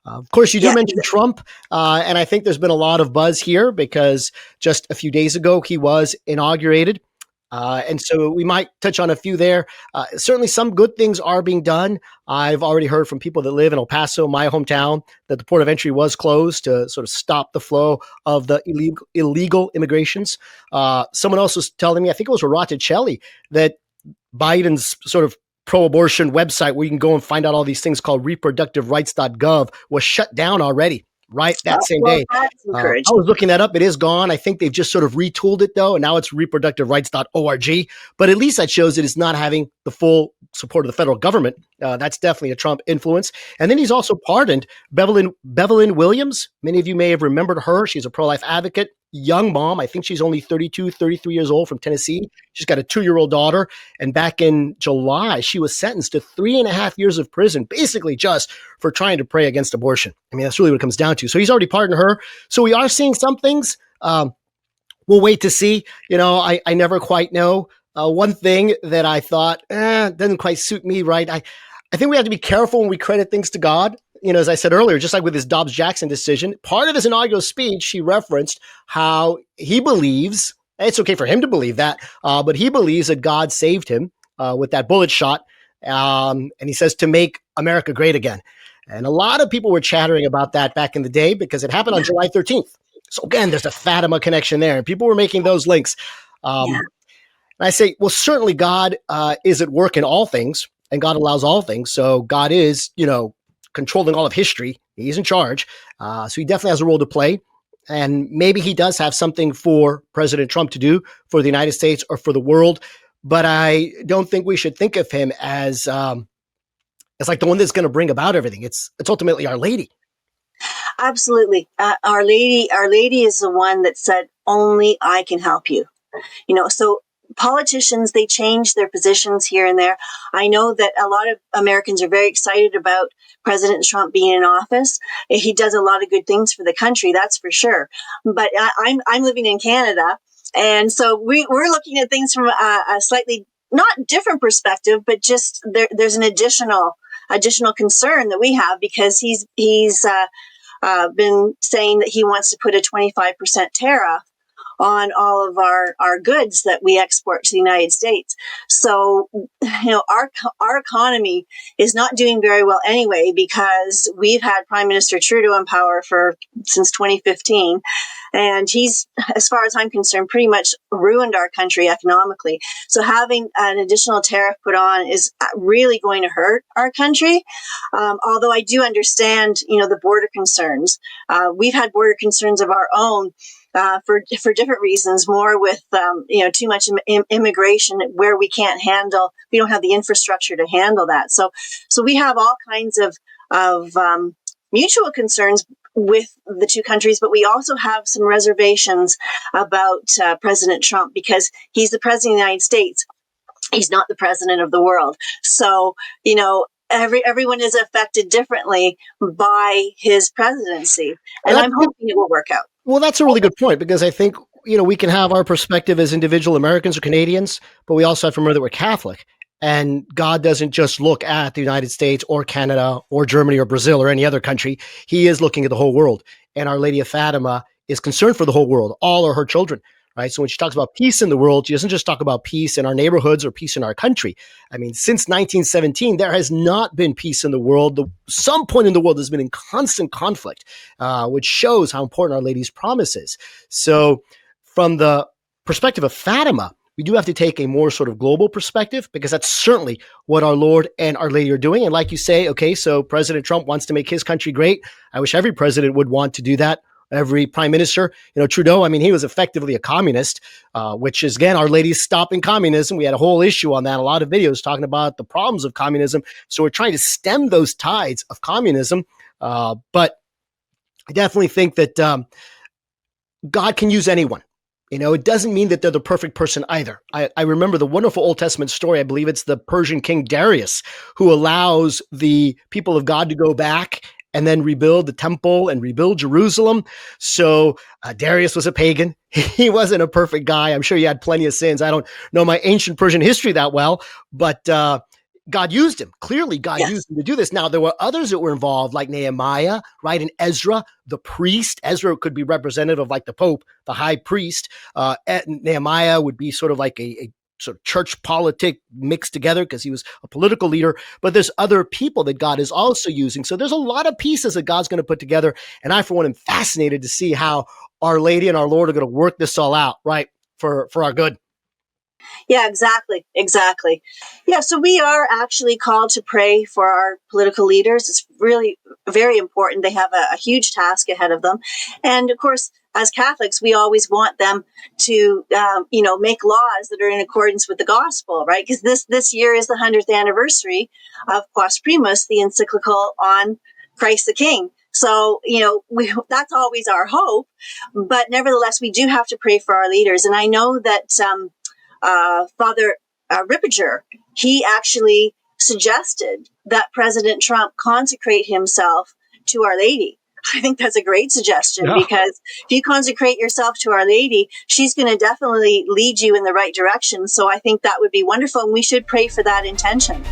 Of course, you do Yeah. mention Trump, and I think there's been a lot of buzz here because just a few days ago he was inaugurated. And so we might touch on a few there. Certainly, some good things are being done. I've already heard from people that live in El Paso, my hometown, that the port of entry was closed to sort of stop the flow of the illegal immigrations. Someone else was telling me, I think it was Raticelli, that Biden's sort of pro-abortion website where you can go and find out all these things called reproductiverights.gov was shut down already, right? That same Well, day. that's I encouraging. was looking that up. It is gone. I think they've just sort of retooled it though. And now it's reproductiverights.org. But at least that shows it is not having the full support of the federal government. That's definitely a Trump influence. And then he's also pardoned Bevelyn Williams. Many of you may have remembered her. She's a pro-life advocate, young mom. I think she's only 32, 33 years old, from Tennessee. She's got a 2-year-old daughter. And back in July, she was sentenced to 3.5 years of prison, basically just for trying to pray against abortion. I mean, that's really what it comes down to. So he's already pardoned her. So we are seeing some things. We'll wait to see. I never quite know. One thing that I thought doesn't quite suit me, right? I think we have to be careful when we credit things to God. As I said earlier, just like with his Dobbs-Jackson decision, part of his inaugural speech, he referenced how he believes, it's okay for him to believe that, but he believes that God saved him with that bullet shot. And he says to make America great again. And a lot of people were chattering about that back in the day because it happened on July 13th. So again, there's a Fatima connection there. And people were making those links. And I say, well, certainly God is at work in all things, and God allows all things. So God is, controlling all of history. He's in charge. So he definitely has a role to play. And maybe he does have something for President Trump to do for the United States or for the world. But I don't think we should think of him as like the one that's going to bring about everything. It's ultimately Our Lady. Absolutely. Our Lady is the one that said, only I can help you. So politicians, they change their positions here and there. I know that a lot of Americans are very excited about President Trump being in office. He does a lot of good things for the country, that's for sure. But I'm living in Canada, and so we're looking at things from a slightly not different perspective, but just there's an additional concern that we have because he's been saying that he wants to put a 25% tariff on all of our goods that we export to the United States. So, our economy is not doing very well anyway because we've had Prime Minister Trudeau in power since 2015. And he's, as far as I'm concerned, pretty much ruined our country economically. So having an additional tariff put on is really going to hurt our country. Although I do understand, the border concerns. We've had border concerns of our own. For different reasons, more with too much immigration where we don't have the infrastructure to handle that. So we have all kinds of mutual concerns with the two countries, but we also have some reservations about President Trump because he's the president of the United States. He's not the president of the world. So everyone is affected differently by his presidency, and I'm hoping it will work out. Well, that's a really good point because I think, we can have our perspective as individual Americans or Canadians, but we also have to remember that we're Catholic, and God doesn't just look at the United States or Canada or Germany or Brazil or any other country. He is looking at the whole world, and Our Lady of Fatima is concerned for the whole world. All are her children. Right. So when she talks about peace in the world, she doesn't just talk about peace in our neighborhoods or peace in our country. I mean, since 1917, there has not been peace in the world. Some point in the world has been in constant conflict, which shows how important Our Lady's promise is. So from the perspective of Fatima, we do have to take a more sort of global perspective because that's certainly what our Lord and Our Lady are doing. And like you say, okay, so President Trump wants to make his country great. I wish every president would want to do that. Every prime minister, Trudeau, I mean, he was effectively a communist, which is, again, Our Lady's stopping communism. We had a whole issue on that, a lot of videos talking about the problems of communism. So we're trying to stem those tides of communism. But I definitely think that God can use anyone. It doesn't mean that they're the perfect person either. I remember the wonderful Old Testament story. I believe it's the Persian king Darius who allows the people of God to go back and then rebuild the temple and rebuild Jerusalem. So Darius was a pagan. He wasn't a perfect guy. I'm sure he had plenty of sins. I don't know my ancient Persian history that well, but God used him. Clearly, God Yes. used him to do this. Now, there were others that were involved, like Nehemiah, right? And Ezra, the priest. Ezra could be representative of like the Pope, the high priest. Nehemiah would be sort of like a sort of church politic mixed together because he was a political leader. But there's other people that God is also using. So there's a lot of pieces that God's going to put together. And I, for one, am fascinated to see how Our Lady and our Lord are going to work this all out, right? For our good. Yeah, exactly. Exactly. Yeah, so we are actually called to pray for our political leaders. It's really very important. They have a huge task ahead of them. And of course, as Catholics, we always want them to, make laws that are in accordance with the gospel, right? Because this year is the 100th anniversary of Quas Primus, the encyclical on Christ the King. So, that's always our hope. But nevertheless, we do have to pray for our leaders. And I know that Father Rippiger, he actually suggested that President Trump consecrate himself to Our Lady. I think that's a great suggestion, Yeah. because if you consecrate yourself to Our Lady, she's going to definitely lead you in the right direction. So I think that would be wonderful, and we should pray for that intention.